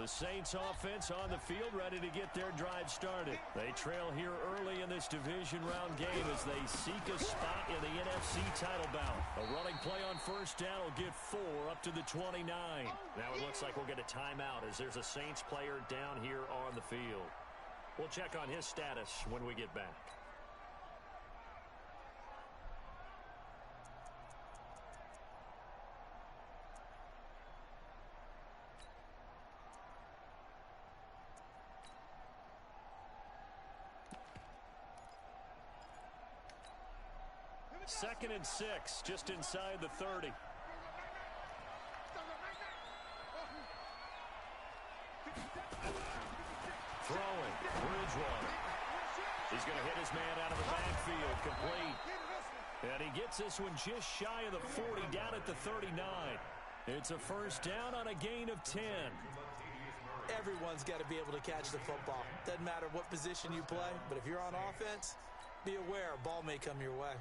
The Saints offense on the field, ready to get their drive started. They trail here early in this division round game as they seek a spot in the NFC title bout. A running play on first down will get 4 up to the 29. Now it looks like we'll get a timeout as there's a Saints player down here on the field. We'll check on his status when we get back. Second and 6, just inside the 30. Throwing, Bridgewater. He's going to hit his man out of the backfield, complete. And he gets this one just shy of the 40, down at the 39. It's a first down on a gain of 10. Everyone's got to be able to catch the football. Doesn't matter what position you play, but if you're on offense, be aware a ball may come your way.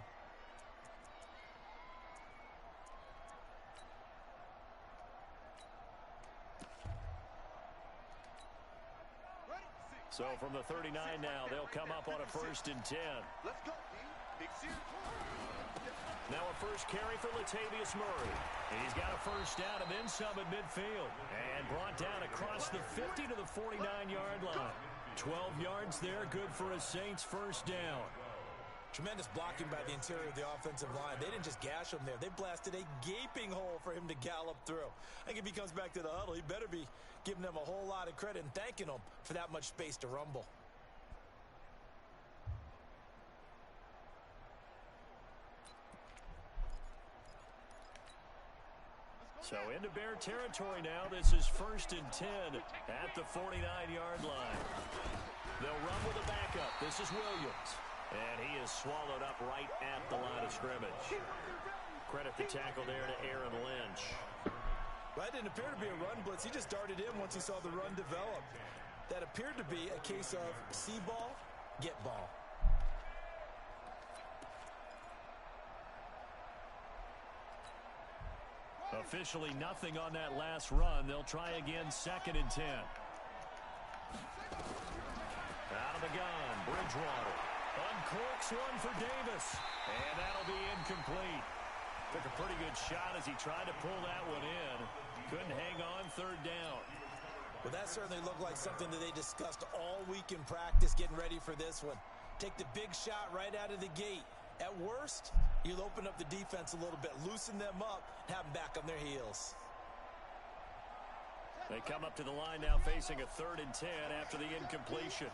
So from the 39 now, they'll come up on a first and 10. Now a first carry for Latavius Murray. He's got a first down and then some at midfield. And brought down across the 50 to the 49-yard line. 12 yards there, good for a Saints first down. Tremendous blocking by the interior of the offensive line. They didn't just gash him there. They blasted a gaping hole for him to gallop through. I think if he comes back to the huddle, he better be giving them a whole lot of credit and thanking them for that much space to rumble. So into Bear territory now. This is first and 10 at the 49-yard line. They'll run with a backup. This is Williams. And he is swallowed up right at the line of scrimmage. Credit the tackle there to Aaron Lynch. That didn't appear to be a run blitz. He just darted in once he saw the run develop. That appeared to be a case of see ball, get ball. Officially nothing on that last run. They'll try again, second and 10. Out of the gun, Bridgewater. Uncorks one for Davis. And that'll be incomplete. Took a pretty good shot as he tried to pull that one in. Couldn't hang on, third down. Well, that certainly looked like something that they discussed all week in practice, getting ready for this one. Take the big shot right out of the gate. At worst, you'll open up the defense a little bit, loosen them up, and have them back on their heels. They come up to the line now facing a third and 10 after the incompletion.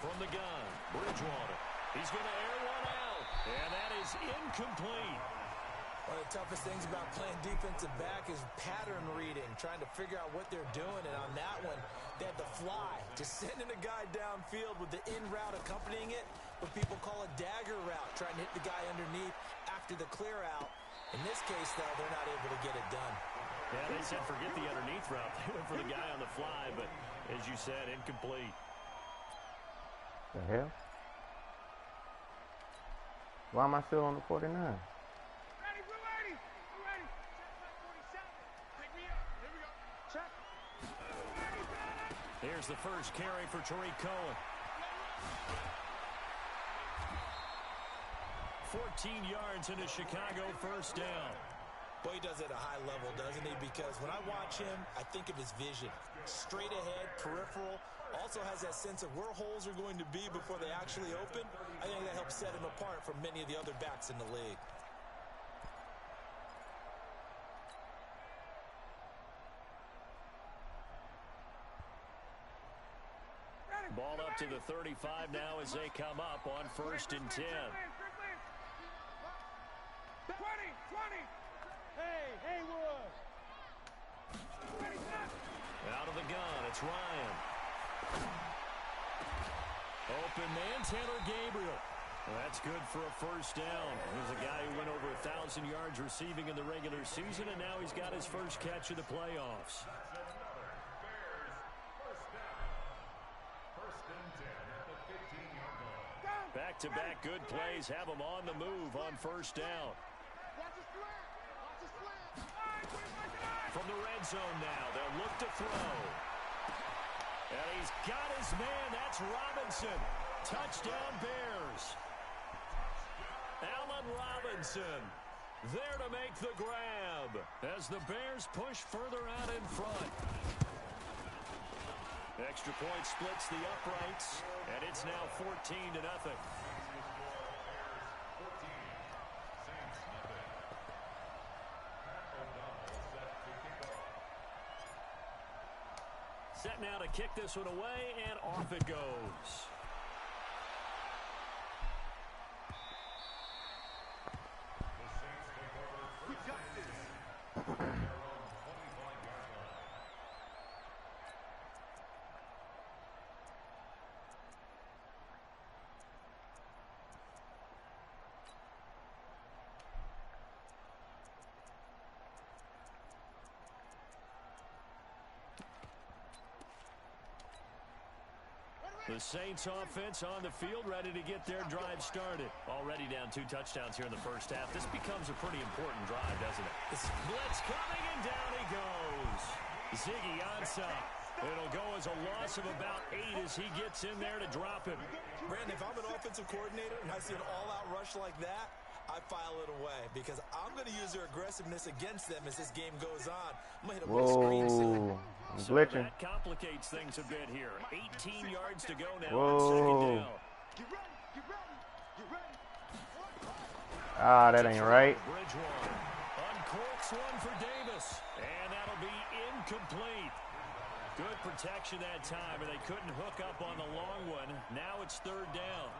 From the gun, Bridgewater. He's going to air one out, and that is incomplete. One of the toughest things about playing defensive back is pattern reading, trying to figure out what they're doing. And on that one, they had the fly, just sending a guy downfield with the in route accompanying it, what people call a dagger route, trying to hit the guy underneath after the clear out. In this case, though, they're not able to get it done. Yeah, they said forget the underneath route. They went for the guy on the fly, but as you said, incomplete. The hell? Why am I still on the 49? Here's the first carry for Tariq Cohen. 14 yards into Chicago, first down. Boy, he does it at a high level, doesn't he? Because when I watch him, I think of his vision. Straight ahead, peripheral. Also has that sense of where holes are going to be before they actually open. I think that helps set him apart from many of the other backs in the league. Ball up to the 35 now as they come up on first and 10. 20. Hey, Haywood. Out of the gun, it's Ryan. Open man, Taylor Gabriel. Well, that's good for a first down. He's a guy who went over 1,000 yards receiving in the regular season, and now he's got his first catch of the playoffs. First and 10 at the 15-yard Back-to-back good plays have them on the move on first down. From the red zone now, they'll look to throw. And he's got his man. That's Robinson. Touchdown, Bears. Allen Robinson there to make the grab as the Bears push further out in front. Extra point splits the uprights, and it's now 14-0. Set now to kick this one away, and off it goes. The Saints offense on the field, ready to get their drive started. Already down 2 touchdowns here in the first half. This becomes a pretty important drive, doesn't it? Blitz coming, and down he goes. Ziggy Ansah. It'll go as a loss of about 8 as he gets in there to drop him. Brandon, if I'm an offensive coordinator and I see an all-out rush like that, I file it away because I'm going to use their aggressiveness against them as this game goes on. I'm going to hit a big screen soon. So that complicates things a bit here. 18 yards to go now on second down. Ah, that ain't right. Bridgewater uncorks one for Davis, and that'll be incomplete. Good protection that time, and they couldn't hook up on the long one. Now it's third down.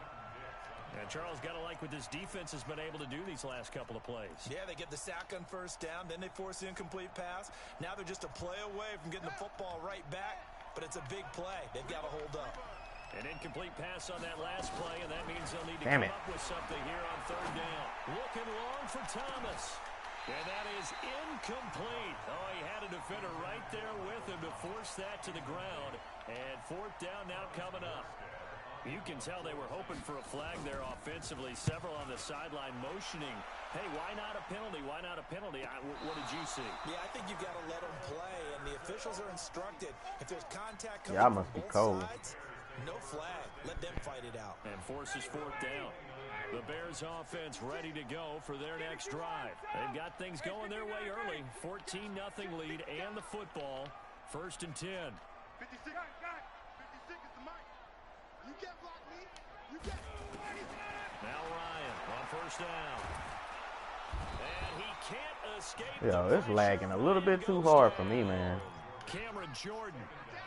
And Charles, got to like what this defense has been able to do these last couple of plays. Yeah, they get the sack on first down, then they force the incomplete pass. Now they're just a play away from getting the football right back, but it's a big play. They've got to hold up. An incomplete pass on that last play, and that means they'll need to come up with something here on third down. Looking long for Thomas. And that is incomplete. Oh, he had a defender right there with him to force that to the ground. And fourth down now coming up. You can tell they were hoping for a flag there offensively. Several on the sideline motioning. Hey, why not a penalty? Why not a penalty? What did you see? Yeah, I think you've got to let them play, and the officials are instructed. If there's contact coming from both sides, no flag. Let them fight it out. And forces fourth down. The Bears offense ready to go for their next drive. They've got things going their way early. 14-0 lead and the football. First and 10. 56 is the mic. You can't block me. You can't. Now Ryan on first down. And he can't escape. Yo, it's lagging a little bit too hard for me, man. Cameron Jordan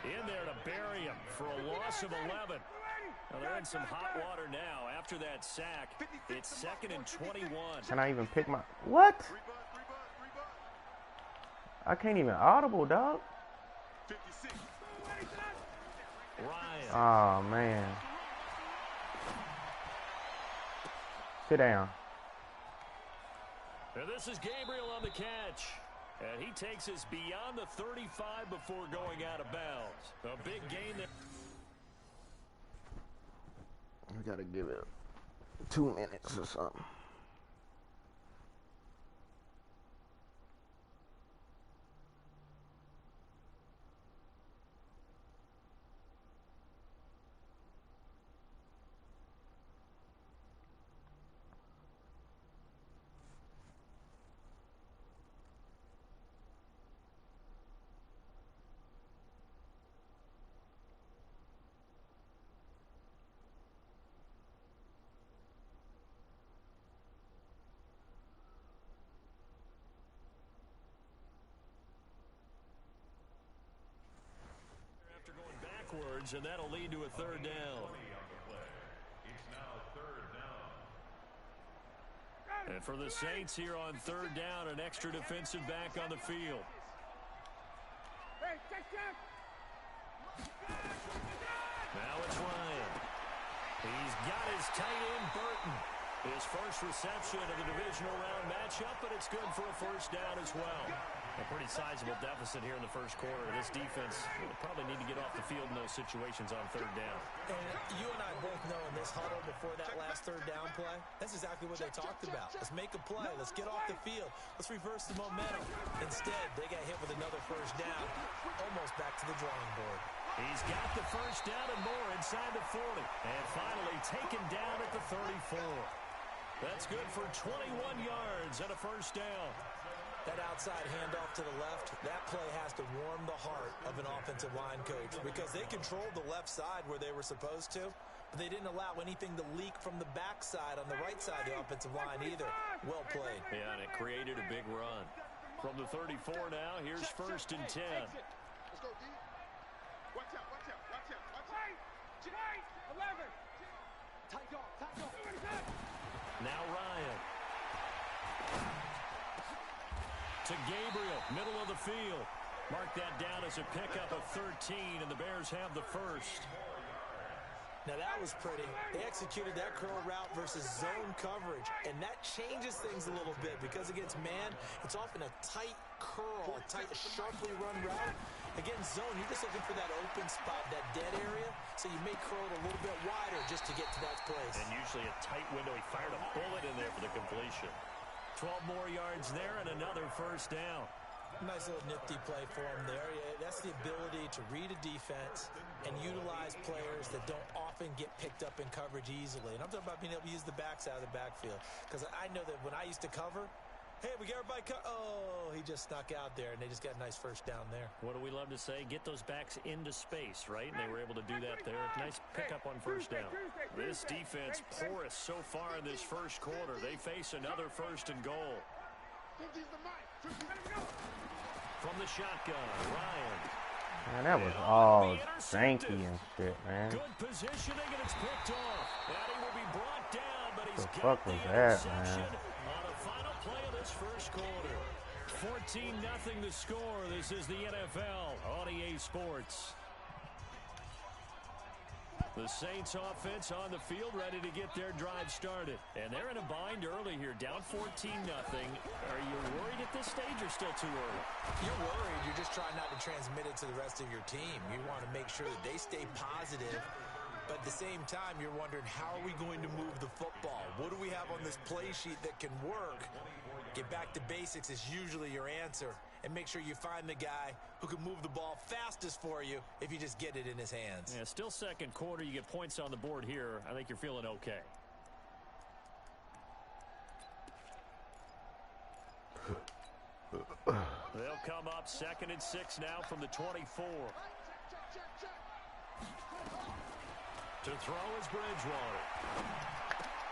in there to bury him for a loss of 11. Well, they're in some hot water now after that sack. It's second and 21. Can I even pick my... What? I can't even audible, dog. 56. Ryan. Oh, man. Sit down. And this is Gabriel on the catch. And he takes us beyond the 35 before going out of bounds. A big gain there. We got to give it 2 minutes or something. And that'll lead to a third down. And for the Saints here on third down, an extra defensive back on the field. Now it's Ryan. He's got his tight end, Burton. His first reception of the divisional round matchup, but it's good for a first down as well. A pretty sizable deficit here in the first quarter. This defense will probably need to get off the field in those situations on third down. And you and I both know in this huddle before that last third down play, that's exactly what they talked about. Let's make a play. Let's get off the field. Let's reverse the momentum. Instead, they got hit with another first down, almost back to the drawing board. He's got the first down and more inside the 40. And finally taken down at the 34. That's good for 21 yards and a first down. That outside handoff to the left, that play has to warm the heart of an offensive line coach because they controlled the left side where they were supposed to, but they didn't allow anything to leak from the backside on the right side of the offensive line either. Well played. Yeah, and it created a big run. From the 34 now, here's first and 10. Let's go, D. Watch out, watch out, watch out, watch out. 11. Tight dog, tight dog. Now Ryan. To Gabriel, middle of the field. Mark that down as a pickup of 13, and the Bears have the first. Now that was pretty. They executed that curl route versus zone coverage, and that changes things a little bit because against man, it's often a tight curl, a tight, sharply run route. Against zone, you're just looking for that open spot, that dead area, so you may curl it a little bit wider just to get to that place. And usually a tight window. He fired a bullet in there for the completion. 12 more yards there and another first down. Nice little nifty play for him there. Yeah, that's the ability to read a defense and utilize players that don't often get picked up in coverage easily. And I'm talking about being able to use the backside of the backfield. Because I know that when I used to cover, hey, we got everybody oh, he just snuck out there, and they just got a nice first down there. What do we love to say? Get those backs into space, right? And they were able to do that there. Nice pickup on first down. This defense porous so far in this first quarter. They face another first and goal. From the shotgun, Ryan. Man, that was all janky and shit, man. Good positioning, and it's picked off. And he will be brought down, but he's The got fuck the was that, interception man? on the final play of this first quarter. 14-0 the score. This is the NFL on EA Sports. The Saints offense on the field ready to get their drive started. And they're in a bind early here, down 14-0. Are you worried at this stage or still too early? You're worried. You're just trying not to transmit it to the rest of your team. You want to make sure that they stay positive. But at the same time, you're wondering, how are we going to move the football? What do we have on this play sheet that can work? Get back to basics is usually your answer. And make sure you find the guy who can move the ball fastest for you if you just get it in his hands. Yeah, still second quarter. You get points on the board here. I think you're feeling okay. They'll come up 2nd and 6 now from the 24. To throw is Bridgewater.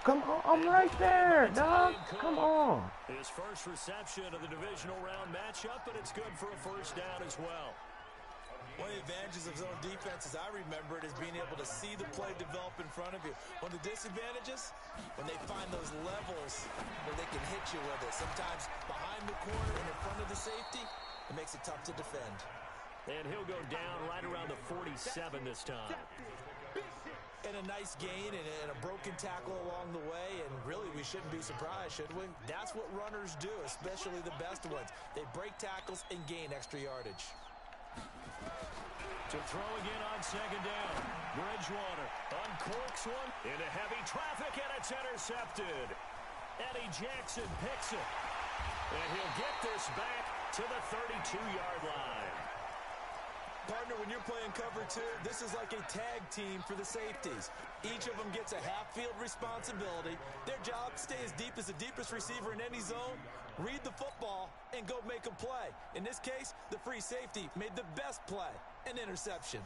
Come on, I'm right there, dog. Come on. His first reception of the divisional round matchup, but it's good for a first down as well. One of the advantages of zone defense, as I remember it, is being able to see the play develop in front of you. One of the disadvantages, when they find those levels where they can hit you with it. Sometimes behind the corner and in front of the safety, it makes it tough to defend. And he'll go down right around the 47 this time. And a nice gain and a broken tackle along the way, and really we shouldn't be surprised, should we? That's what runners do, especially the best ones. They break tackles and gain extra yardage. To throw again on second down. Bridgewater uncorks one into heavy traffic, and it's intercepted. Eddie Jackson picks it. And he'll get this back to the 32-yard line. Partner, when you're playing cover two, this is like a tag team for the safeties. Each of them gets a half-field responsibility. Their job, stay as deep as the deepest receiver in any zone, read the football, and go make a play. In this case, the free safety made the best play, an interception.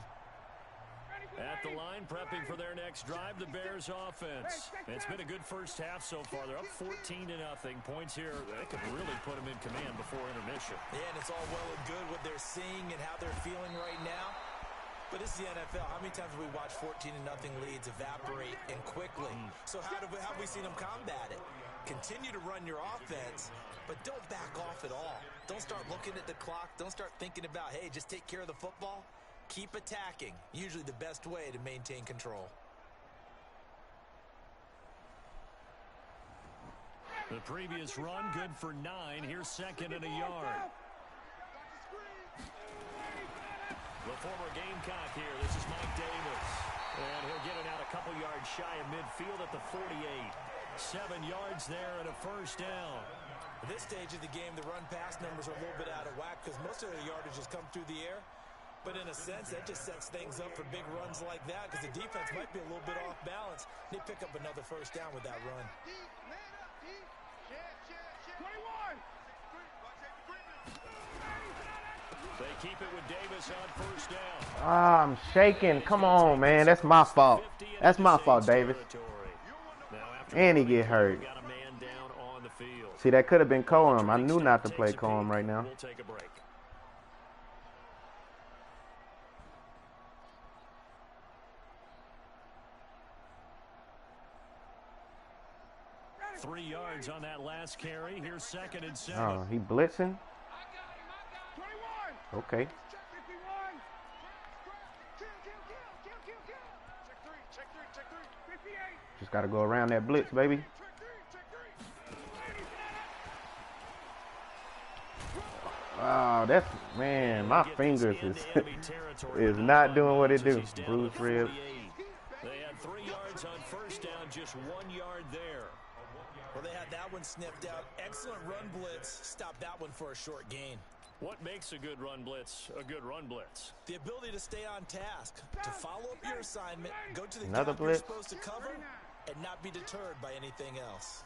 At the line, prepping for their next drive, the Bears offense. It's been a good first half so far. They're up 14-0. Points here, that could really put them in command before intermission. Yeah, and it's all well and good what they're seeing and how they're feeling right now. But this is the NFL. How many times have we watched 14-0 leads evaporate and quickly? So how have we seen them combat it? Continue to run your offense, but don't back off at all. Don't start looking at the clock. Don't start thinking about, hey, just take care of the football. Keep attacking. Usually the best way to maintain control. The previous run, good for 9. Here's 2nd and a yard. The former Gamecock here. This is Mike Davis. And he'll get it out a couple yards shy of midfield at the 48. 7 yards there and a first down. At this stage of the game, the run-pass numbers are a little bit out of whack because most of the yardage has come through the air. But in a sense, that just sets things up for big runs like that because the defense might be a little bit off balance. They pick up another first down with that run. 21. They keep it with Davis on first down. Ah, I'm shaking. Come on, man. That's my fault. That's my fault, Davis. And he get hurt. Got a man down on the field. See, that could have been Cohen. I knew not to play Cohen right now. We'll take a break. Three yards on that last carry. Here's 2nd and 7. Oh, he blitzing? Okay. Just got to go around that blitz, baby. Oh, that's, man, my fingers is not doing what it do. Bruce ribs. They had 3 yards on first down, just 1 yard there. Well, they had that one sniffed out. Excellent run blitz. Stop that one for a short gain. What makes a good run blitz a good run blitz? The ability to stay on task, to follow up your assignment, go to the Another gap you're blitz. supposed to cover, and not be deterred by anything else.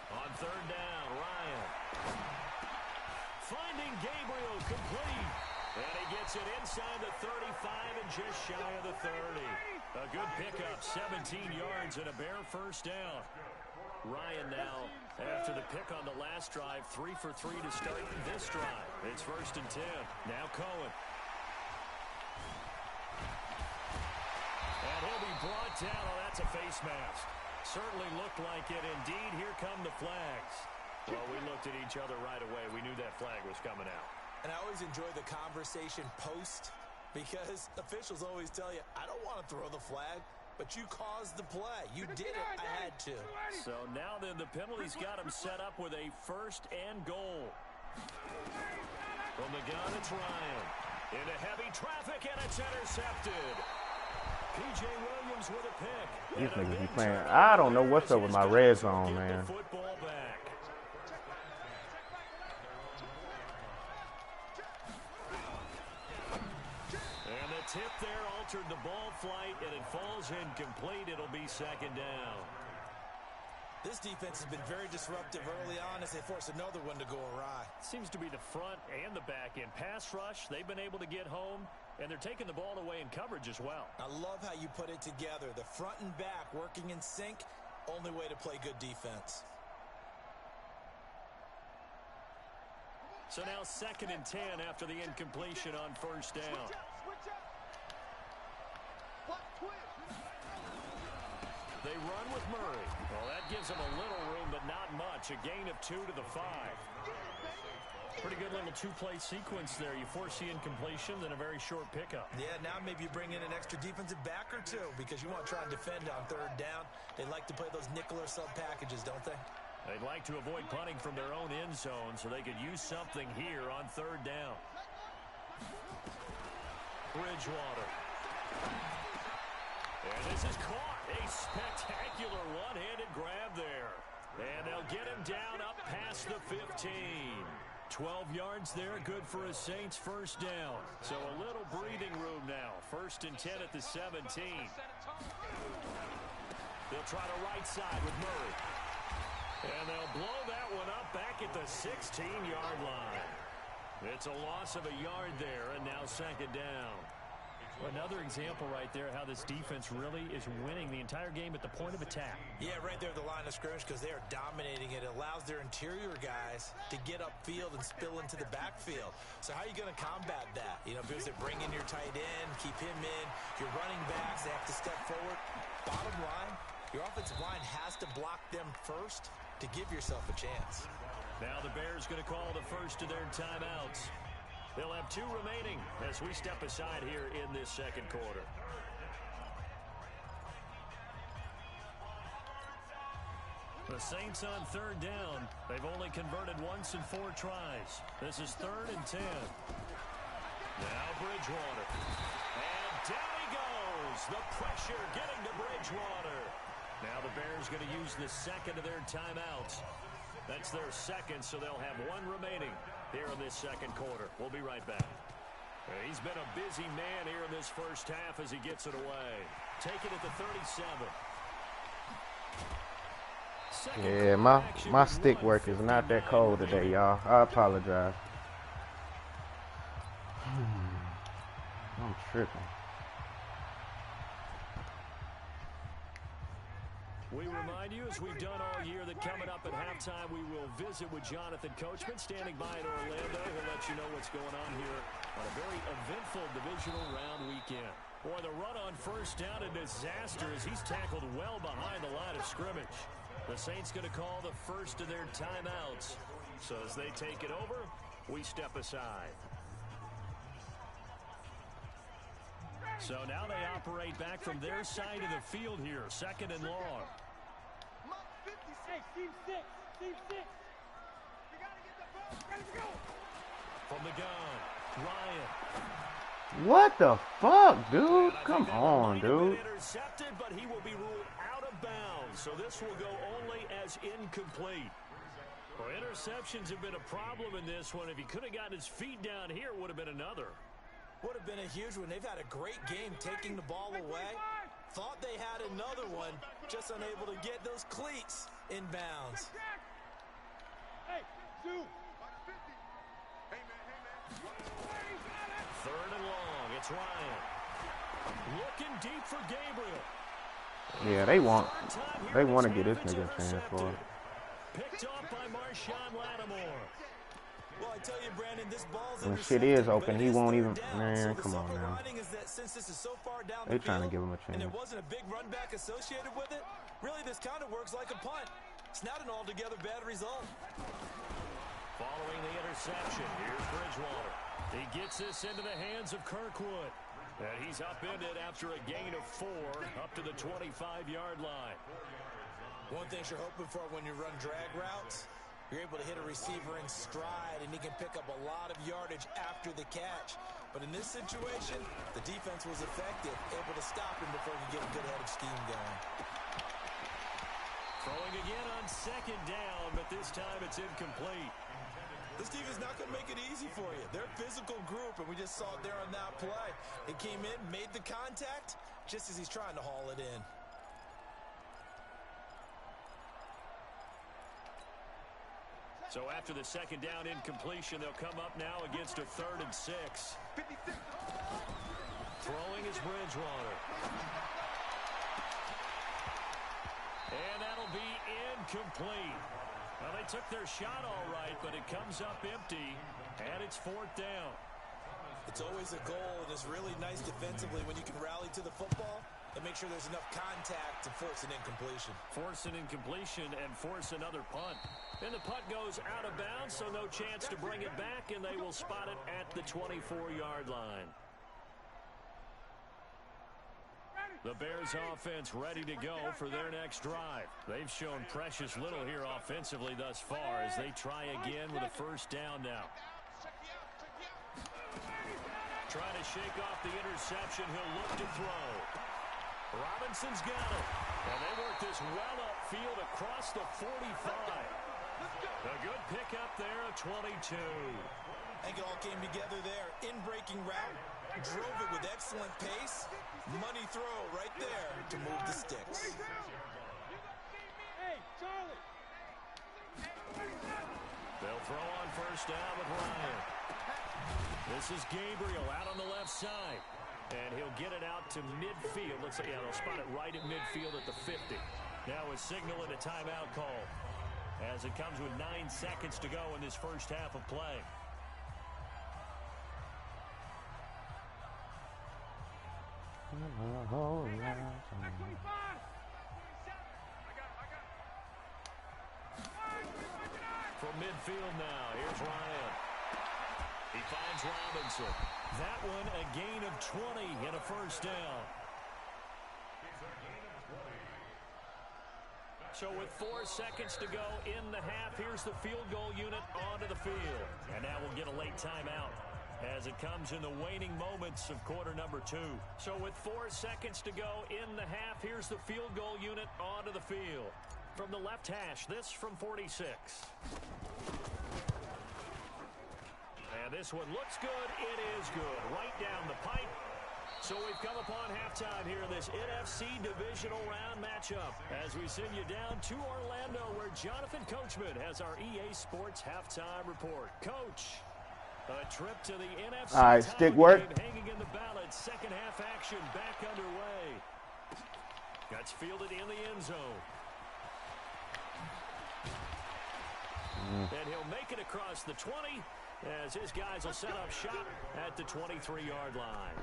On third down, Ryan. Finding Gabriel complete. And he gets it inside the 35 and just shy of the 30. A good pickup, 17 yards and a bare first down. Ryan now, after the pick on the last drive, 3 for 3 to start this drive. It's 1st and 10. Now Cohen. And he'll be brought down. Oh, that's a face mask. Certainly looked like it. Indeed, here come the flags. Well, we looked at each other right away. We knew that flag was coming out. And I always enjoy the conversation post because officials always tell you, I don't want to throw the flag, but you caused the play. You did it. I had to. So now then the penalty's got him set up with a 1st and goal. From the gun, it's Ryan. Into heavy traffic, and it's intercepted. P.J. Williams with a pick. These niggas be playing. I don't know what's up with my red zone, man. Football back. And the tip there altered the ball flight, and it falls incomplete. It'll be 2nd down. This defense has been very disruptive early on as they force another one to go awry. Seems to be the front and the back end. Pass rush, they've been able to get home, and they're taking the ball away in coverage as well. I love how you put it together. The front and back working in sync, only way to play good defense. So now 2nd and 10 after the incompletion on first down. They run with Murray. Well, that gives them a little room, but not much. A gain of 2 to the 5. Pretty good little 2-play sequence there. You force the incompletion, then a very short pickup. Yeah, now maybe you bring in an extra defensive back or two because you want to try and defend on third down. They like to play those nickel or sub packages, don't they? They'd like to avoid punting from their own end zone so they could use something here on third down. Bridgewater. And this is caught. A spectacular one-handed grab there. And they'll get him down up past the 15. 12 yards there, good for a Saints first down. So a little breathing room now. 1st and 10 at the 17. They'll try the right side with Murray. And they'll blow that one up back at the 16-yard line. It's a loss of a yard there, and now 2nd down. Another example right there how this defense really is winning the entire game at the point of attack. Yeah, right there at the line of scrimmage because they are dominating it. It allows their interior guys to get upfield and spill into the backfield. So how are you going to combat that? You know, because they bring in your tight end, keep him in. Your running backs, they have to step forward. Bottom line, your offensive line has to block them first to give yourself a chance. Now the Bears going to call the first of their timeouts. They'll have 2 remaining as we step aside here in this 2nd quarter. The Saints on third down. They've only converted once in 4 tries. This is 3rd and 10. Now Bridgewater. And down he goes. The pressure getting to Bridgewater. Now the Bears going to use the second of their timeouts. That's their second, so they'll have 1 remaining here in this second quarter. We'll be right back. He's been a busy man here in this first half as he gets it away. Taking it to 37. Yeah, my stick work is not that cold today, y'all. I apologize. I'm tripping. We remind you, as we've done all year, that coming up at halftime, we will visit with Jonathan Coachman, standing by in Orlando. He'll let you know what's going on here on a very eventful divisional round weekend. Boy, the run on first down, a disaster as he's tackled well behind the line of scrimmage. The Saints going to call the first of their timeouts. So as they take it over, we step aside. So now they operate back from their side of the field here, 2nd and long. Hey, team 6. Team 6. You got to get the ball. Ready to go. From the gun, Ryan. What the fuck, dude? Come on, dude. Intercepted, but he will be ruled out of bounds. So this will go only as incomplete. Well, interceptions have been a problem in this one. If he could have gotten his feet down here, it would have been another. Would have been a huge one. They've had a great game taking the ball away. Thought they had another one, just unable to get those cleats in bounds. Hey, Zoo. 3rd and long. It's Ryan. Looking deep for Gabriel. Yeah, they want to get this nigga a chance for it. Picked off by Marshawn Lattimore. Well, I tell you, Brandon, this ball's when shit is open, he won't even. Man, come on now. They trying to give him a chance. And there wasn't a big run back associated with it. Really, this kind of works like a punt. It's not an altogether bad result. Following the interception, here's Bridgewater. He gets this into the hands of Kirkwood. And he's upended after a gain of 4 up to the 25-yard line. One thing you're hoping for when you run drag routes, you're able to hit a receiver in stride, and he can pick up a lot of yardage after the catch. But in this situation, the defense was effective, able to stop him before he could get a good head of steam going. Throwing again on 2nd down, but this time it's incomplete. This defense is not going to make it easy for you. They're a physical group, and we just saw it there on that play. It came in, made the contact, just as he's trying to haul it in. So after the 2nd down incompletion, they'll come up now against a 3rd and 6. Throwing is Bridgewater. And that'll be incomplete. Well, they took their shot all right, but it comes up empty, and it's 4th down. It's always a goal, and it's really nice defensively when you can rally to the football and make sure there's enough contact to force an incompletion. Force an incompletion and force another punt. And the punt goes out of bounds, so no chance to bring it back, and they will spot it at the 24-yard line. The Bears offense ready to go for their next drive. They've shown precious little here offensively thus far as they try again with a 1st down now. Trying to shake off the interception. He'll look to throw. Robinson's got it. And they work this well upfield across the 45. A good pickup there, a 22. I think it all came together there. In-breaking route. Drove it with excellent pace. Money throw right there to move the sticks. Hey, Charlie. They'll throw on 1st down with Ryan. This is Gabriel out on the left side. And he'll get it out to midfield. Looks like, yeah, they'll spot it right at midfield at the 50. Now a signal and a timeout call as it comes with 9 seconds to go in this first half of play. From midfield now, here's Ryan. He finds Robinson. That one a gain of 20 and a 1st down. So with 4 seconds to go in the half, here's the field goal unit onto the field. And now we'll get a late timeout as it comes in the waning moments of quarter number 2. So with 4 seconds to go in the half, here's the field goal unit onto the field. From the left hash, this from 46. And this one looks good. It is good. Right down the pipe. So we've come upon halftime here in this NFC Divisional Round matchup as we send you down to Orlando where Jonathan Coachman has our EA Sports Halftime Report. Coach, a trip to the NFC All right, stick work. hanging in the balance. Second half action back underway. That's fielded in the end zone. And he'll make it across the 20 as his guys will set up shop at the 23-yard line.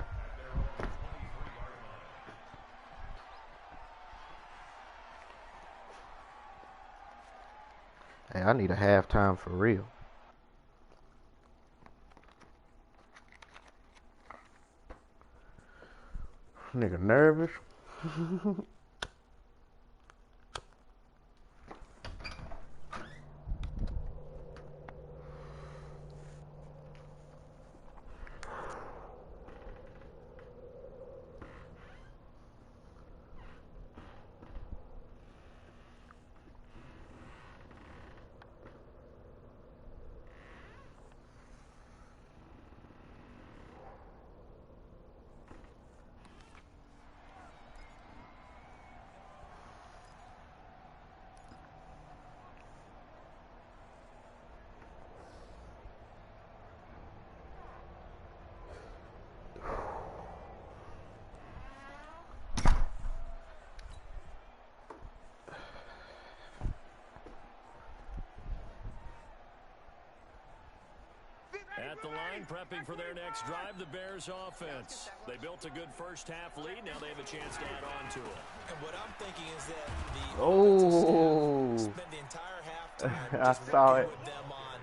Hey, I need a halftime for real. Nigga nervous. At the line, prepping for their next drive, the Bears offense. They built a good first half lead. Now they have a chance to add on to it. And what I'm thinking is that the spend the entire halftime I saw it. with them on.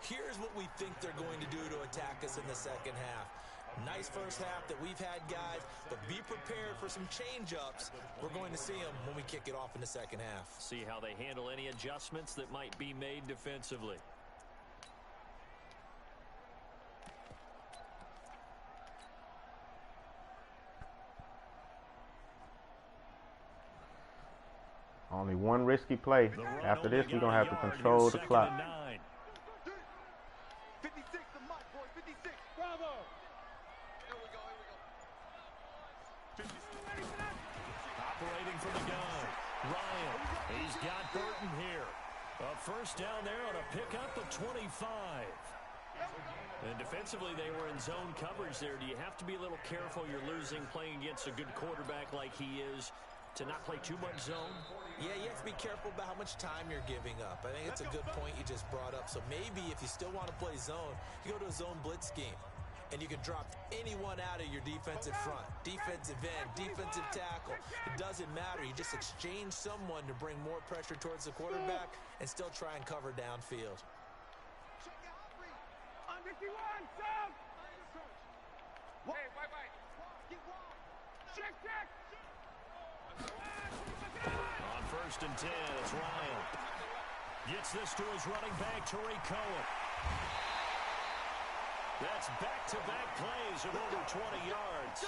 Here's what we think they're going to do to attack us in the second half. Nice first half that we've had, guys, but be prepared for some change-ups. We're going to see them when we kick it off in the second half. See how they handle any adjustments that might be made defensively. Only one risky play. After this, we're going to have to control the clock. 56 the mic, boy. 56. Bravo. Here we go. 56. Operating from the gun. Ryan. He's got Burton here. A first down there on a pickup of 25. And defensively, they were in zone coverage there. Do you have to be a little careful? You're losing playing against a good quarterback like he is to not play too much zone? Yeah, you have to be careful about how much time you're giving up. I think it's a good point you just brought up. So maybe if you still want to play zone, you go to a zone blitz scheme. And you can drop anyone out of your defensive front. Defensive end, defensive tackle. It doesn't matter. You just exchange someone to bring more pressure towards the quarterback and still try and cover downfield. On 51, Sam. Hey, wait. Check. On first and 10, it's Ryan. Gets this to his running back, Tariq Cohen. That's back-to-back plays of over 20 yards.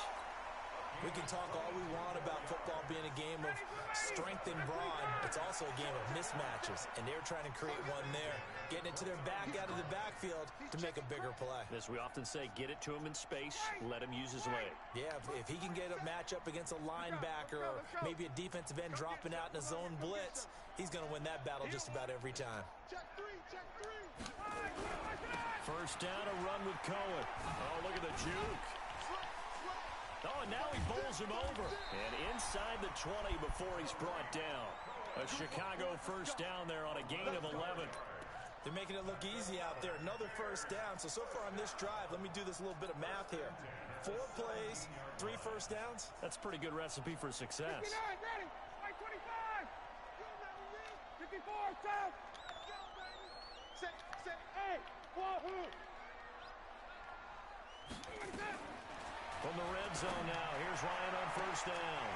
We can talk all we want about football being a game of strength and brawn. It's also a game of mismatches, and they're trying to create one there, getting it to their back out of the backfield to make a bigger play. As we often say, get it to him in space, let him use his leg. Yeah, if he can get a matchup against a linebacker or maybe a defensive end dropping out in a zone blitz, he's going to win that battle just about every time. Check three. First down, a run with Cohen. Oh, look at the juke. Oh, and now he bowls him over. And inside the 20 before he's brought down. A Chicago first down there on a gain of 11. They're making it look easy out there. Another first down. So far on this drive, let me do this little bit of math here. 4 plays, 3 first downs. That's a pretty good recipe for success. 59, ready. 25. 54, Sam. Say, hey, wahoo. From the red zone now, here's Ryan on first down.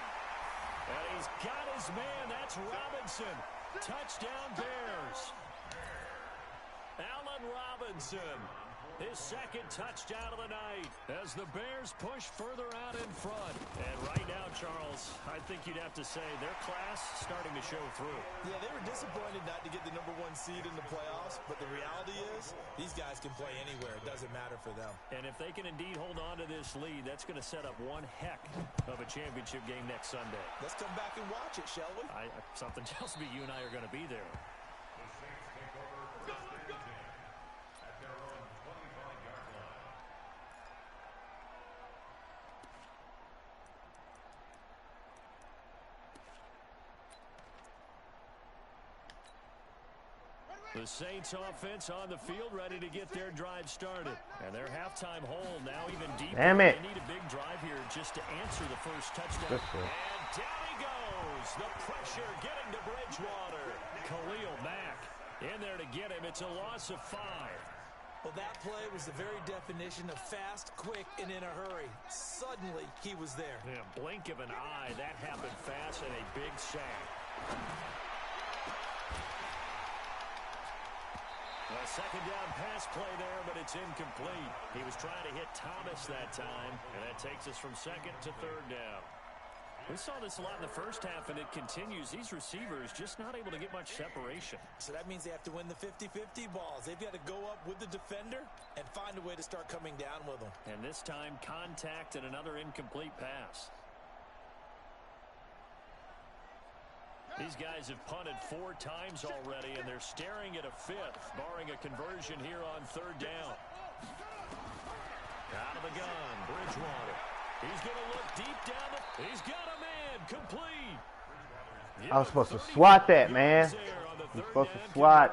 And he's got his man. That's Robinson. Touchdown, Bears. Allen Robinson, his second touchdown of the night as the Bears push further out in front. And right now, Charles, I think you'd have to say their class starting to show through. Yeah, they were disappointed not to get the #1 seed in the playoffs, but the reality is these guys can play anywhere. It doesn't matter for them. And if they can indeed hold on to this lead, that's going to set up one heck of a championship game next Sunday. Let's come back and watch it, shall we? Something tells me you and I are going to be there. The Saints offense on the field, ready to get their drive started. And their halftime hole now even deeper. Damn it. They need a big drive here just to answer the first touchdown. And down he goes. The pressure getting to Bridgewater. Khalil Mack in there to get him. It's a loss of 5. Well, that play was the very definition of fast, quick, and in a hurry. Suddenly, he was there. Yeah, blink of an eye. That happened fast and a big sack. A second down pass play there, but it's incomplete. He was trying to hit Thomas that time, and that takes us from second to third down. We saw this a lot in the first half, and it continues. These receivers just not able to get much separation. So that means they have to win the 50-50 balls. They've got to go up with the defender and find a way to start coming down with them. And this time, contact and another incomplete pass. These guys have punted 4 times already, and they're staring at a 5th, barring a conversion here on third down. Out of the gun, Bridgewater. He's going to look deep down. He's got a man, complete. I was supposed to swat that, man. You're supposed to swat.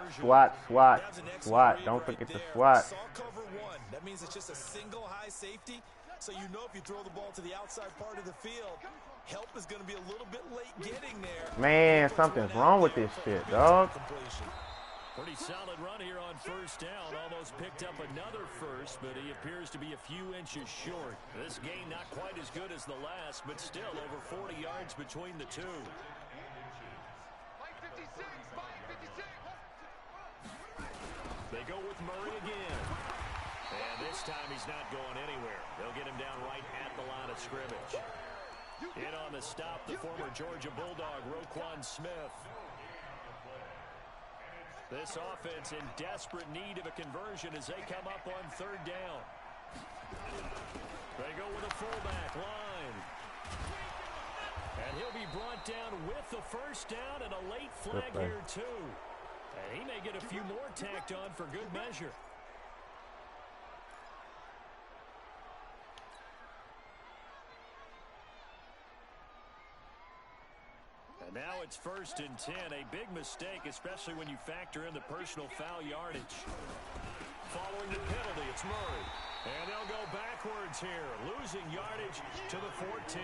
Don't forget to swat. Saw cover 1. That means it's just a single high safety. So you know if you throw the ball to the outside part of the field, help is going to be a little bit late getting there. Man, something's wrong with this shit, dog. Pretty solid run here on first down. Almost picked up another first, but he appears to be a few inches short. This gain not quite as good as the last, but still over 40 yards between the two. They go with Murray again. And this time he's not going anywhere. They'll get him down right at the line of scrimmage. In on the stop, the former Georgia Bulldog, Roquan Smith. This offense in desperate need of a conversion as they come up on third down. They go with a fullback line. And he'll be brought down with the first down and a late flag here too. And he may get a few more tacked on for good measure. And now it's 1st and 10. A big mistake, especially when you factor in the personal foul yardage. Following the penalty, it's Murray. And they'll go backwards here, losing yardage to the 14.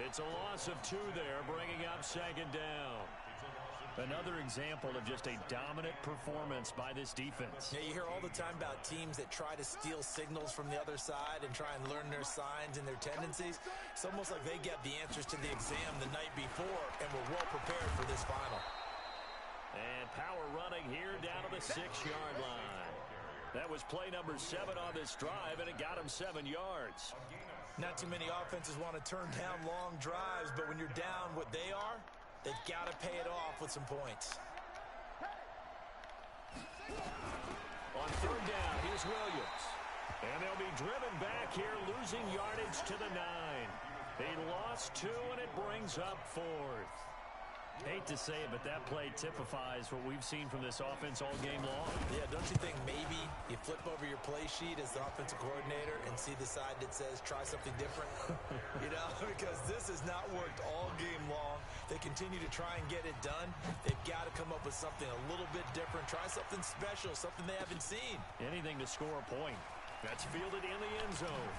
It's a loss of 2 there, bringing up second down. Another example of just a dominant performance by this defense. Yeah, you hear all the time about teams that try to steal signals from the other side and try and learn their signs and their tendencies. It's almost like they get the answers to the exam the night before and were well prepared for this final. And power running here down to the 6-yard line. That was play number 7 on this drive, and it got him 7 yards. Not too many offenses want to turn down long drives, but when you're down what they are, they've got to pay it off with some points. On third down, here's Williams. And they'll be driven back here, losing yardage to the 9. They lost 2, and it brings up 4th. Hate to say it, but that play typifies what we've seen from this offense all game long. Yeah, don't you think maybe you flip over your play sheet as the offensive coordinator and see the side that says try something different? You know, because this has not worked all game long. They continue to try and get it done. They've got to come up with something a little bit different. Try something special, something they haven't seen. Anything to score a point. That's fielded in the end zone.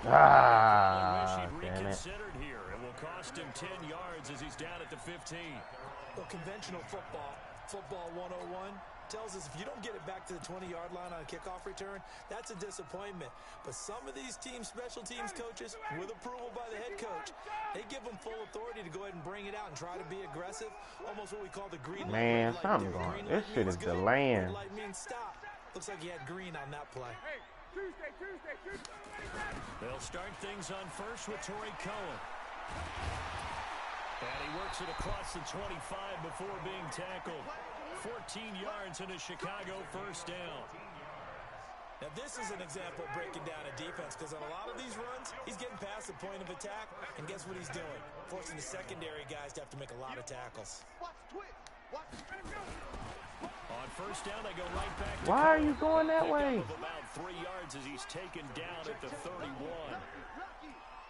Ah, damn it. Here. It will cost him 10 yards as he's down at the 15. Well, conventional football 101, tells us if you don't get it back to the 20-yard line on a kickoff return, that's a disappointment. But some of these special teams coaches, with approval by the head coach, they give them full authority to go ahead and bring it out and try to be aggressive, almost what we call the green light. Man, something going. This shit is delaying. Red light means stop. Looks like he had green on that play. Tuesday. They'll start things on first with Torrey Cohen. And he works it across the 25 before being tackled. 14 yards in a Chicago first down. Now, this is an example of breaking down a defense, because on a lot of these runs, he's getting past the point of attack, and guess what he's doing? Forcing the secondary guys to have to make a lot of tackles. On first down, they go right back to Why are you going that way? About 3 yards as he's taken down at the 31.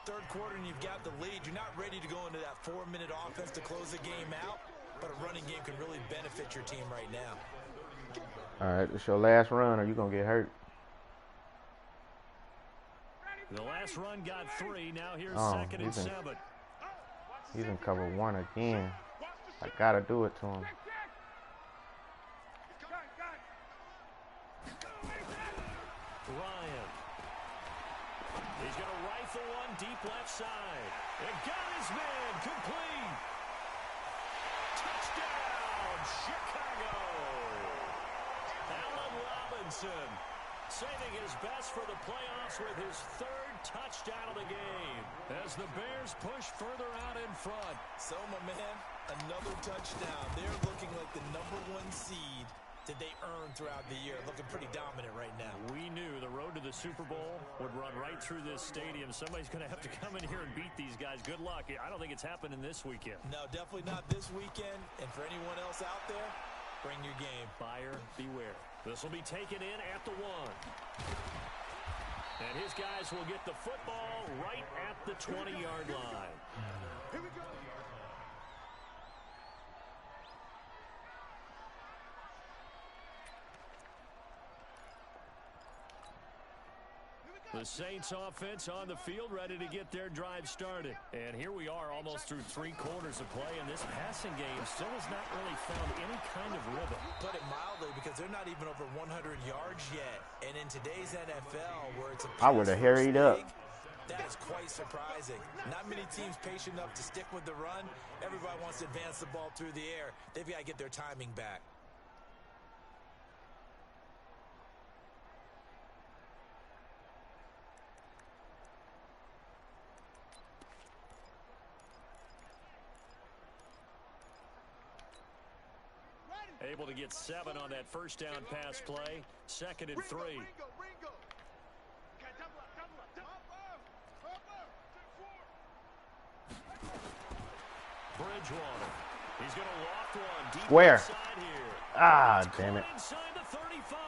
Third quarter and you've got the lead. You're not ready to go into that 4-minute offense to close the game out, but a running game can really benefit your team right now. All right, it's your last run or you're going to get hurt. The last run got 3. Now here's 2nd and 7. He's in cover 1 again. I got to do it to him. Ryan. He's going to rifle one deep left side. And got his man complete. Touchdown, Chicago. Allen Robinson saving his best for the playoffs with his 3rd touchdown of the game as the Bears push further out in front. So, my man, another touchdown. They're looking like the #1 seed that they earned throughout the year. Looking pretty dominant right now. We knew the road to the Super Bowl would run right through this stadium. Somebody's going to have to come in here and beat these guys. Good luck. I don't think it's happening this weekend. No, definitely not this weekend. And for anyone else out there, bring your game. Buyer beware. This will be taken in at the 1. And his guys will get the football right at the 20-yard line. Here we go. The Saints offense on the field, ready to get their drive started. And here we are almost through 3 quarters of play, and this passing game still has not really found any kind of rhythm. Put it mildly, because they're not even over 100 yards yet. And in today's NFL, where it's a I would have hurried up. That is quite surprising. Not many teams patient enough to stick with the run. Everybody wants to advance the ball through the air. They've got to get their timing back. Able to get 7 on that first down pass play. 2nd and 3. Ringo. Bridgewater. He's going to loft one deep Square. inside here. Ah, damn it. Inside the 35.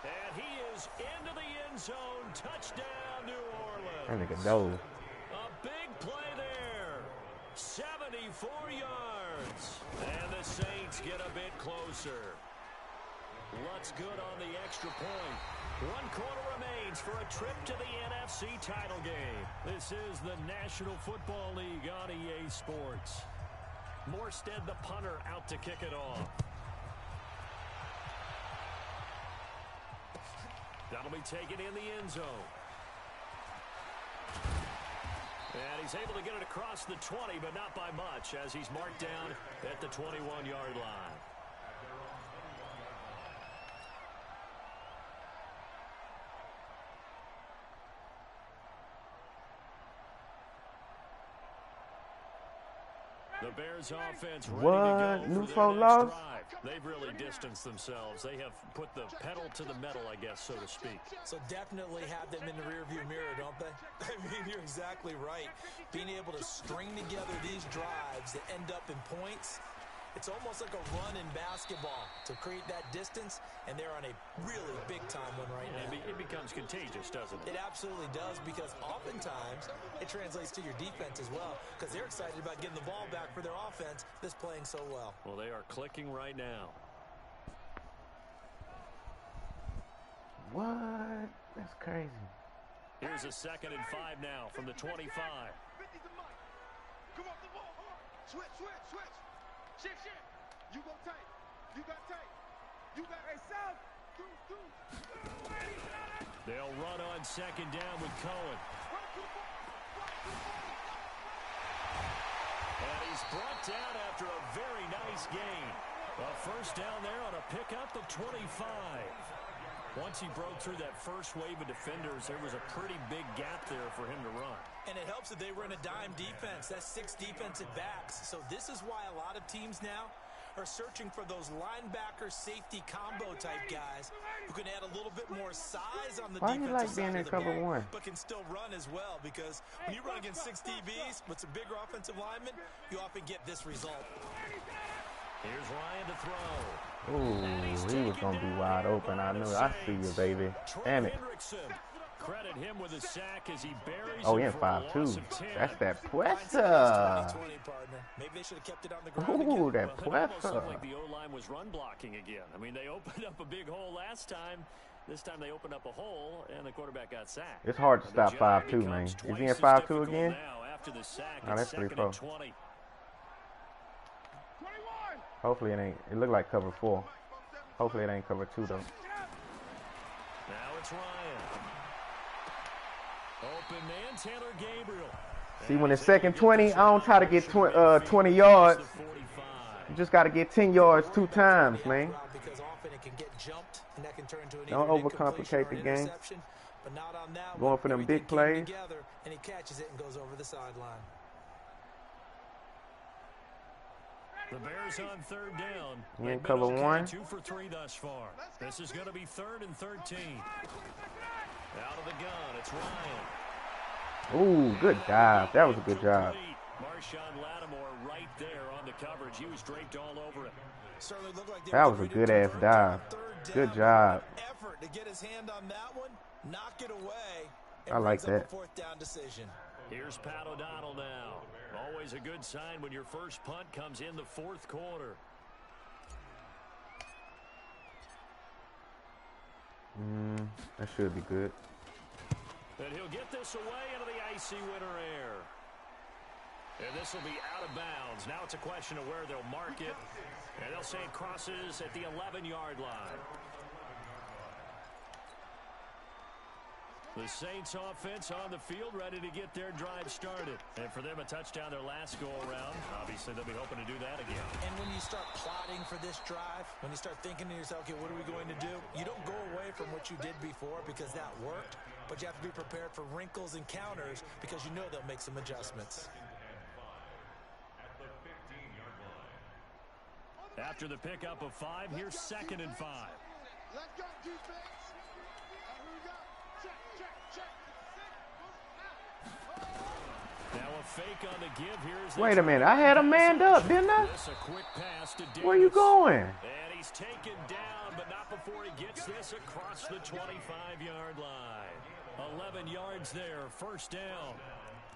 And he is into the end zone. Touchdown, New Orleans. That nigga dove. A big play there. 74 yards. And the Saints get a bit closer. Lutz good on the extra point. 1 quarter remains for a trip to the NFC title game. This is the National Football League on EA Sports. Morstead, the punter, out to kick it off. That'll be taken in the end zone. And he's able to get it across the 20, but not by much, as he's marked down at the 21-yard line. The Bears offense ready to go New for their loss? next drive. They've really distanced themselves. They have put the pedal to the metal, I guess, so to speak. So definitely have them in the rearview mirror, don't they? I mean, you're exactly right. Being able to string together these drives that end up in points, it's almost like a run in basketball to create that distance, and they're on a really big-time one right now. It becomes contagious, doesn't it? It absolutely does, because oftentimes it translates to your defense as well, because they're excited about getting the ball back for their offense that's playing so well. Well, they are clicking right now. What? That's crazy. Here's a 2nd and 5 now from the 25. 50 the mic. Come off the ball. Switch. Shift. You go tight. You got tight. They'll run on second down with Cohen. And he's brought down after a very nice gain. A first down there on a pickup of 25. Once he broke through that first wave of defenders, there was a pretty big gap there for him to run. And it helps that they were in a dime defense. That's 6 defensive backs. So this is why a lot of teams now are searching for those linebacker safety combo type guys who can add a little bit more size on the defensive side of the ball, but can still run as well, because when you run against 6 DBs with some bigger offensive linemen, you often get this result. Here's Ryan to throw. Ooh, he was going to be wide open. I knew. I see you, baby. Damn it. Credit him with a sack as he buries he in 5-2. That's that Puesta. Maybe they should have kept it on the ground. Ooh, that Puesta. Like the O-line was run blocking again. I mean, they opened up a big hole last time. This time they opened up a hole, and the quarterback got sacked. It's hard to stop 5-2, man. Is he in 5-2 again? After the sack, no, that's 3-4. Hopefully it ain't. It looked like cover 4. Hopefully it ain't cover 2 though. Now it's Ryan. Open man, Taylor Gabriel. See, when it's second 20, I don't try to get 20 yards. You just got to get 10 yards 2 times, man. Don't overcomplicate the game. Going for them big plays. And he catches it and goes over the sideline. The Bears on third down. We in cover 1. 2 for 3 thus far. This is going to be 3rd and 13. Out of the gun, it's Ryan. Ooh, good dive. That was a good job. Marshawn Lattimore right there on the coverage. He was draped all over it. That was a good-ass dive. Good job. Effort to get his hand on that one, knock it away. I like that. 4th down decision. Here's Pat O'Donnell now. Always a good sign when your first punt comes in the 4th quarter. That should be good. And he'll get this away into the icy winter air. And this will be out of bounds. Now it's a question of where they'll mark it. And they'll say it crosses at the 11-yard line. The Saints offense on the field, ready to get their drive started. And for them, a touchdown their last go-around. Obviously, they'll be hoping to do that again. And when you start plotting for this drive, when you start thinking to yourself, okay, what are we going to do? You don't go away from what you did before because that worked, but you have to be prepared for wrinkles and counters because you know they'll make some adjustments. After the pickup of 5, here's 2nd and 5. Let's go, defense. Here we go. Check. Now a fake on the give here. Wait a minute. I had a man up, didn't I? Where you going? And he's taken down, but not before he gets this across the 25-yard line. 11 yards there, first down.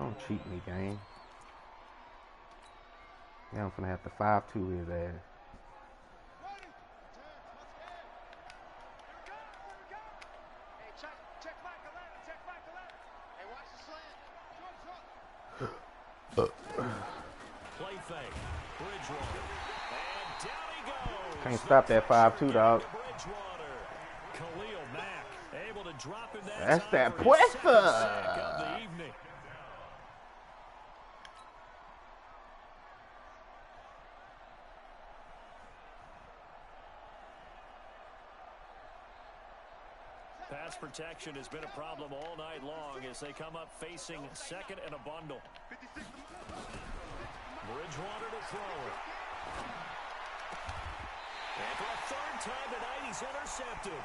Don't cheat me, gang. Now I'm going to have to 5-2 his ass. Play fake. Bridgewater. And down he goes. Can't stop that 5-2, dog. Khalil Mack able to drop him that. That's that Puesta. Pass protection has been a problem all night long as they come up facing 2nd and a bundle. Bridgewater to throw it. And for a 3rd time tonight, he's intercepted.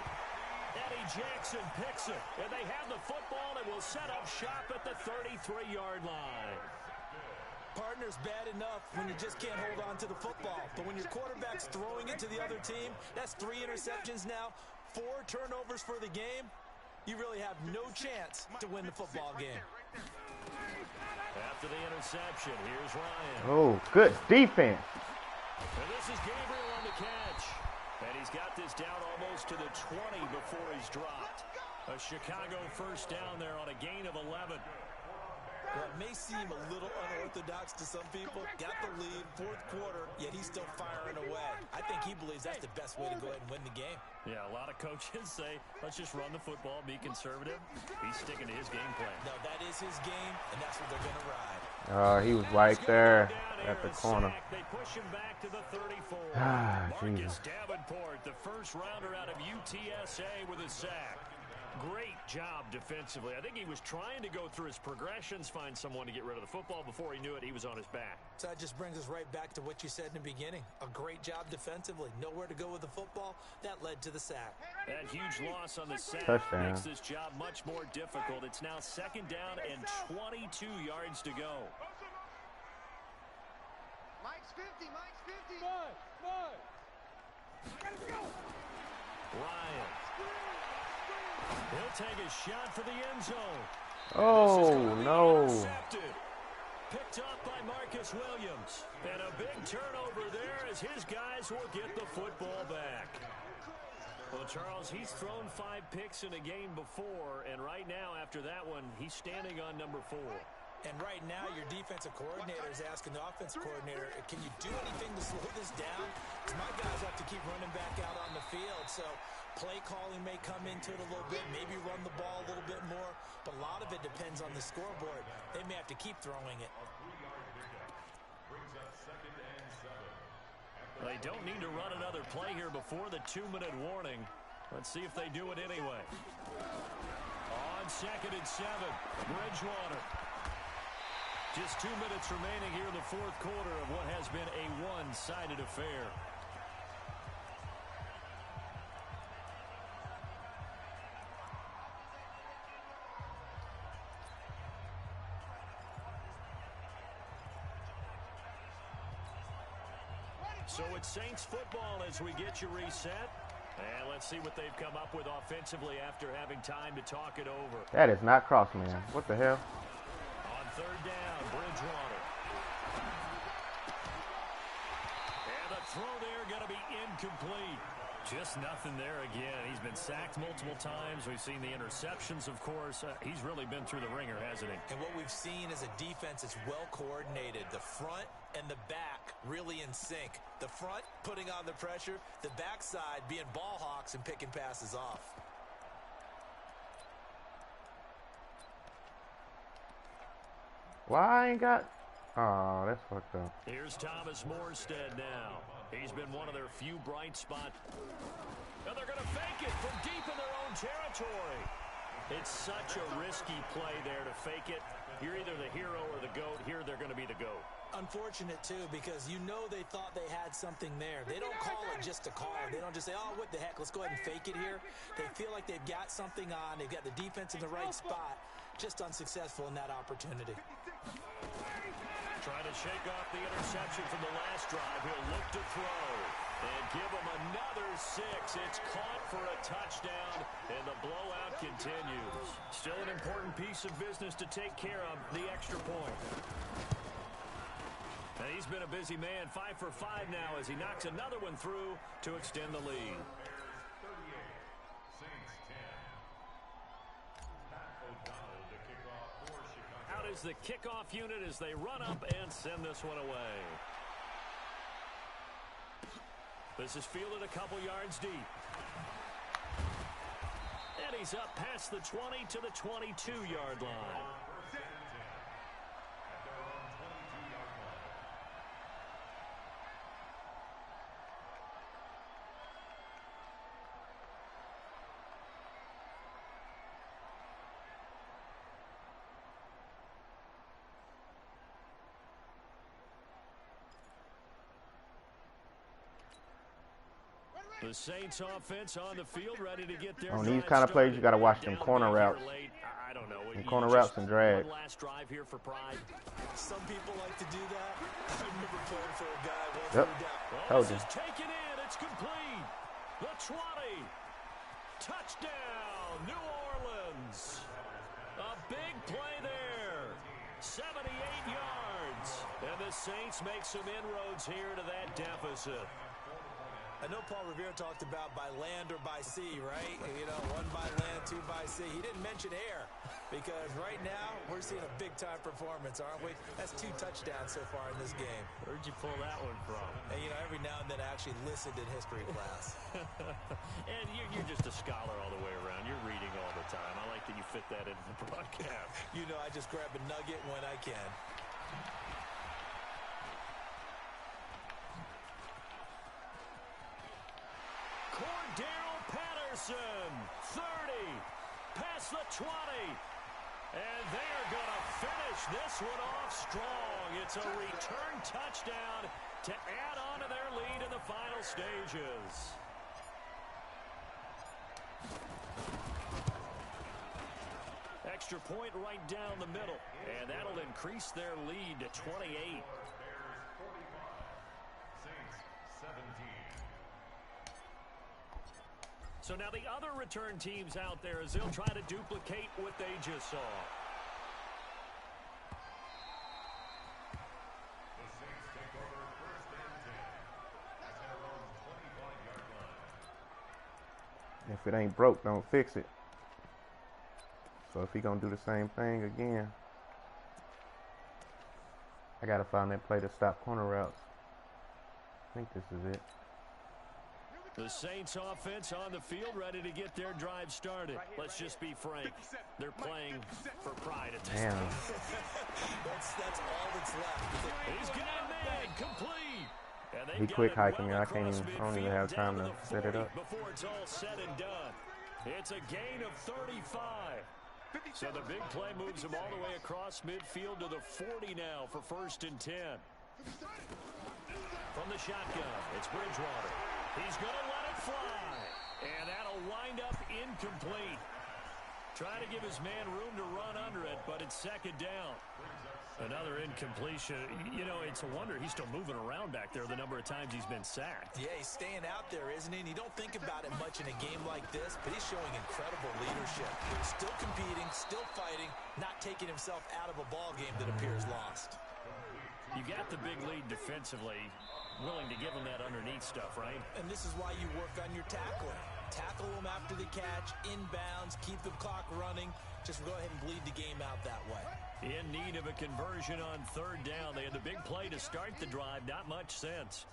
Eddie Jackson picks it. And they have the football and will set up shop at the 33-yard line. Partner's bad enough when you just can't hold on to the football. But when your quarterback's throwing it to the other team, that's 3 interceptions now. 4 turnovers for the game, you really have no chance to win the football game. After the interception, here's Ryan. Oh, good defense. And this is Gabriel on the catch. And he's got this down almost to the 20 before he's dropped. A Chicago first down there on a gain of 11. Well, it may seem a little unorthodox to some people. Got the lead, fourth quarter, yet he's still firing away. I think he believes that's the best way to go ahead and win the game. Yeah, a lot of coaches say, let's just run the football, be conservative. He's sticking to his game plan. No, that is his game, and that's what they're going to ride. He was right there at the corner. They push him back to the 34. Jesus. Marcus Davenport, the first rounder out of UTSA with a sack. Great job defensively. I think he was trying to go through his progressions, find someone to get rid of the football. Before he knew it, he was on his back. So that just brings us right back to what you said in the beginning. A great job defensively. Nowhere to go with the football. That led to the sack. That huge loss on the sack Touchdown. makes this job much more difficult. It's now second down and 22 yards to go. Mike's 50, Mike's 50. Mike. Ryan. He'll take a shot for the end zone. Oh, no. Intercepted. Picked up by Marcus Williams. And a big turnover there as his guys will get the football back. Well, Charles, he's thrown 5 picks in a game before, and right now, after that one, he's standing on number 4. And right now, your defensive coordinator is asking the offensive coordinator, can you do anything to slow this down? Because my guys have to keep running back out on the field. So play calling may come into it a little bit, maybe run the ball a little bit more. But a lot of it depends on the scoreboard. They may have to keep throwing it. They don't need to run another play here before the 2-minute warning. Let's see if they do it anyway. On 2nd and 7, Bridgewater. Just 2 minutes remaining here in the fourth quarter of what has been a one-sided affair. So it's Saints football as we get you reset. And let's see what they've come up with offensively after having time to talk it over. That is not cross, man. What the hell? On 3rd down, Bridgewater. And the throw there going to be incomplete. Just nothing there again. He's been sacked multiple times. We've seen the interceptions, of course. He's really been through the ringer, hasn't he? And what we've seen is a defense that's well coordinated. The front and the back really in sync. The front putting on the pressure, the backside being ball hawks and picking passes off. Why I ain't got... Oh, that's fucked up. Here's Thomas Morstead now. He's been one of their few bright spots. And they're going to fake it from deep in their own territory. It's such a risky play there to fake it. You're either the hero or the GOAT. Here they're going to be the GOAT. Unfortunate, too, because you know they thought they had something there. They don't call it just to call it. They don't just say, oh, what the heck, let's go ahead and fake it here. They feel like they've got something on. They've got the defense in the right spot. Just unsuccessful in that opportunity. Trying to shake off the interception from the last drive. He'll look to throw and give him another 6. It's caught for a touchdown, and the blowout continues. Still an important piece of business to take care of, the extra point. And he's been a busy man, 5 for 5 now as he knocks another one through to extend the lead. Out is the kickoff unit as they run up and send this one away. This is fielded a couple yards deep. And he's up past the 20 to the 22-yard line. The Saints offense on the field ready to get their On these kind of plays, you got to watch them corner routes. I don't know. Them corner routes and drag. One last drive here for pride. Some people like to do that. I remember playing for a guy once Yep. we were down. Told This you. is taken in. It's complete. The 20. Touchdown, New Orleans. A big play there. 78 yards. And the Saints make some inroads here to that deficit. I know Paul Revere talked about by land or by sea, right? You know, 1 by land, 2 by sea. He didn't mention air. Because right now, we're seeing a big-time performance, aren't we? That's 2 touchdowns so far in this game. Where'd you pull that one from? And, you know, every now and then I actually listened in history class. And you're just a scholar all the way around. You're reading all the time. I like that you fit that into the broadcast. You know, I just grab a nugget when I can. Cordero Patterson, 30, past the 20. And they are going to finish this one off strong. It's a return touchdown to add on to their lead in the final stages. Extra point right down the middle, and that'll increase their lead to 28. So now the other return teams out there as they'll try to duplicate what they just saw. The Saints take over 1st and 10 at their own 25-yard line. If it ain't broke, don't fix it. So if he gonna do the same thing again, I gotta find that play to stop corner routes. I think this is it. The Saints offense on the field ready to get their drive started. Let's just be frank. They're playing for pride at this Damn. point. That's all that's left. He's got a man complete. And they He got quick it hiking me. I across can't even, I don't even midfield have time down to the set it 40 up. before it's all said and done. It's a gain of 35. So the big play moves him all the way across midfield to the 40 now for 1st and 10. From the shotgun, it's Bridgewater. He's going to let it fly. And that'll wind up incomplete. Trying to give his man room to run under it, but it's 2nd down. Another incompletion. You know, it's a wonder he's still moving around back there the number of times he's been sacked. Yeah, he's staying out there, isn't he? And you don't think about it much in a game like this, but he's showing incredible leadership. Still competing, still fighting, not taking himself out of a ball game that appears lost. You got the big lead defensively, willing to give him that underneath stuff, right? And this is why you work on your tackling. Tackle them after the catch, inbounds, keep the clock running. Just go ahead and bleed the game out that way. In need of a conversion on 3rd down. They had the big play to start the drive. Not much sense.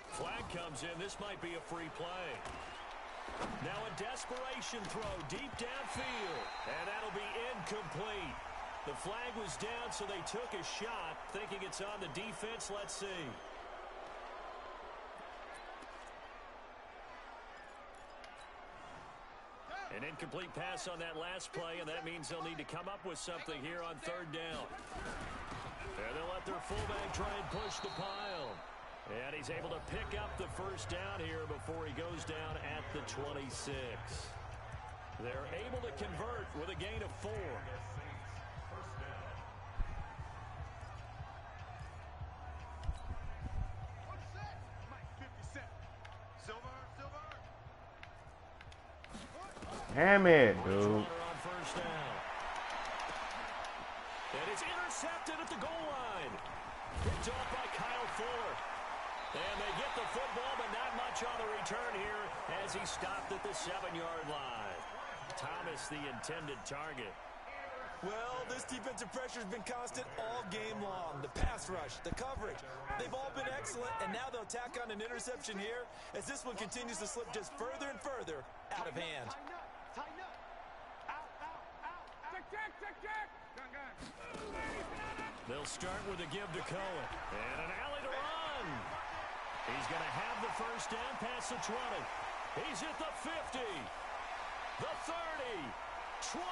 Flag comes in. This might be a free play. Now a desperation throw deep downfield. And that'll be incomplete. The flag was down, so they took a shot, thinking it's on the defense. Let's see. An incomplete pass on that last play, and that means they'll need to come up with something here on 3rd down. And they'll let their fullback try and push the pile. And he's able to pick up the 1st down here before he goes down at the 26. They're able to convert with a gain of 4. Damn it, dude. On 1st down. And it's intercepted at the goal line. Picked off by Kyle Fuller. And they get the football, but not much on the return here as he stopped at the 7-yard line. Thomas, the intended target. Well, this defensive pressure has been constant all game long. The pass rush, the coverage, they've all been excellent, and now they'll tack on an interception here as this one continues to slip just further and further out of hand. Tighten up. Out, out, out. Check. They'll start with a give to Cohen. And an alley to run. He's going to have the 1st down past the 20. He's at the 50. The 30. 20.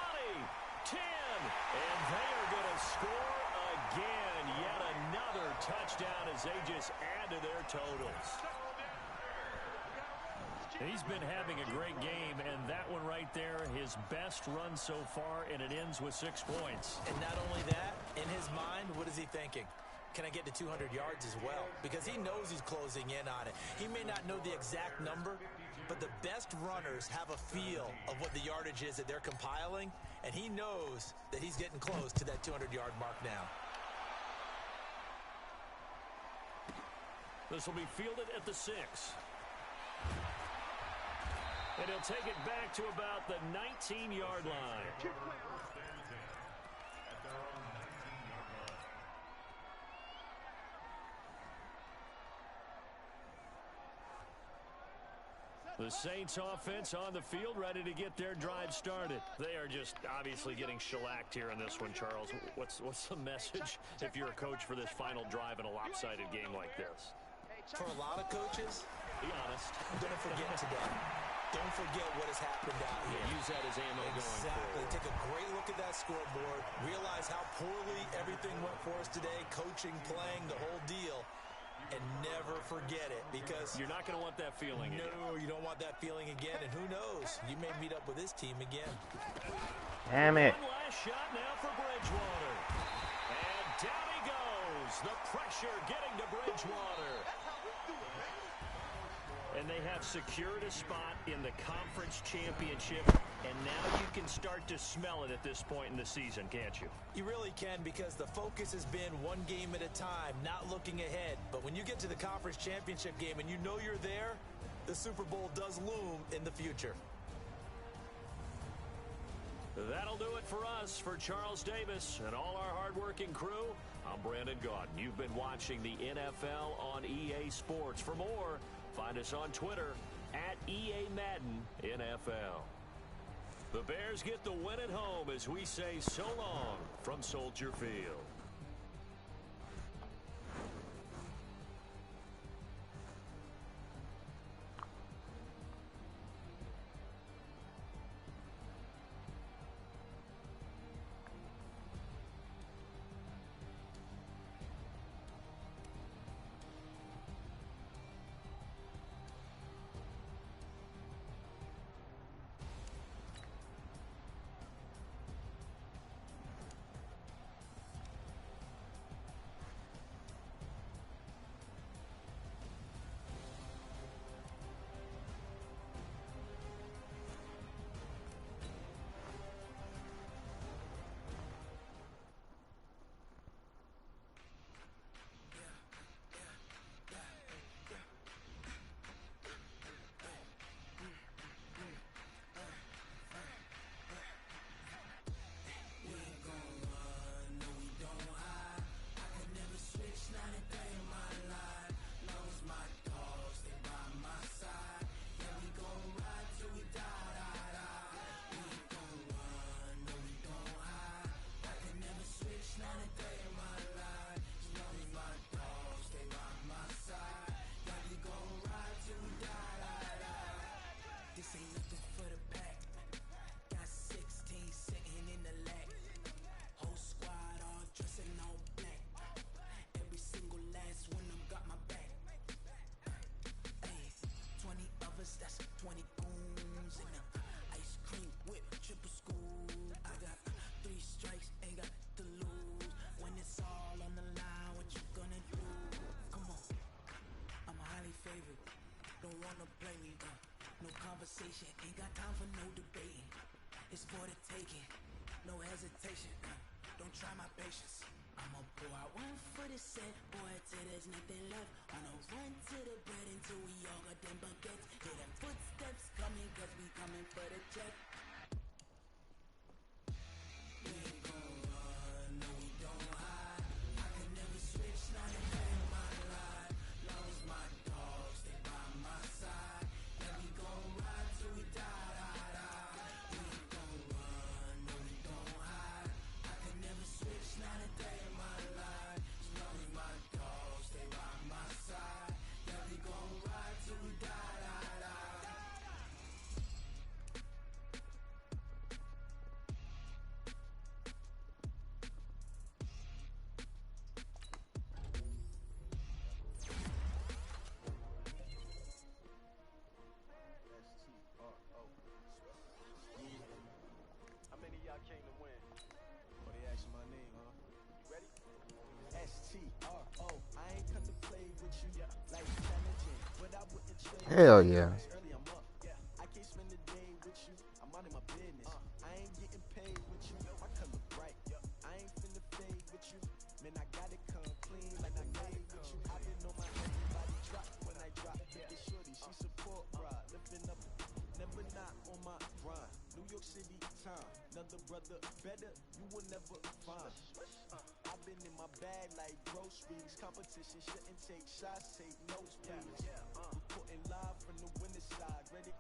10. And they are going to score again. Yet another touchdown as they just add to their totals. He's been having a great game, and that one right there, his best run so far, and it ends with 6 points. And not only that, in his mind, what is he thinking? Can I get to 200 yards as well? Because he knows he's closing in on it. He may not know the exact number, but the best runners have a feel of what the yardage is that they're compiling, and he knows that he's getting close to that 200-yard mark now. This will be fielded at the 6. And he'll take it back to about the 19-yard line. First and 10 at their own 19-yard line. The Saints offense on the field, ready to get their drive started. They are just obviously getting shellacked here in this one, Charles. What's the message if you're a coach for this final drive in a lopsided game like this? For a lot of coaches, Be honest. don't forget today. Don't forget what has happened out here. Use that as ammo going Exactly. forward. Take a great look at that scoreboard. Realize how poorly everything went for us today. Coaching, playing, the whole deal. And never forget it, because You're not going to want that feeling again. no, you don't want that feeling again. And who knows? You may meet up with this team again. Damn it. One last shot now for Bridgewater. And down he goes. The pressure getting to Bridgewater. And they have secured a spot in the conference championship, and now you can start to smell it at this point in the season, can't you? You really can, because the focus has been one game at a time, not looking ahead. But when you get to the conference championship game and you know you're there, the Super Bowl does loom in the future. That'll do it for us. For Charles Davis and all our hardworking crew, I'm Brandon Gaudin. You've been watching the NFL on EA Sports. For more, find us on Twitter at EA Madden NFL. The Bears get the win at home as we say so long from Soldier Field. conversation. Ain't got time for no debating. It's for the taking. No hesitation. Don't try my patience. I'ma pour out one for the set, boy, till there's nothing left. On a run to the bread until we all got them buckets. Hear them footsteps coming, cause we coming for the check. We ain't gon' run, no we don't hide. I can never switch, not a day in my life. Long as my dogs stay by my side. Yeah, we gon' ride till we die, die, die. We ain't gon' run, no we don't hide. I can never switch, not a day in my life. As long as my dogs stay by my side. Yeah, we gon' ride till we die, die, die. How many of y'all came to win? Oh, they asking my name, huh? You ready? S-T-R-O. I ain't come to play with you. Like challenging, but I wouldn't trade. Hell yeah. Early I'm up. I can't spend the day with you. I'm out of my business. I ain't getting paid with you. My color bright. I ain't finna fade with you. Man, I gotta come clean like I made with you. I been on my everybody drop when I drop. It's shorty, she support rod. Lifting up, never but not on my grind. New York City time, another brother better, you will never find. I've been in my bag like groceries. Competition shouldn't take shots, take notes, please. Reporting live from the winter side, ready.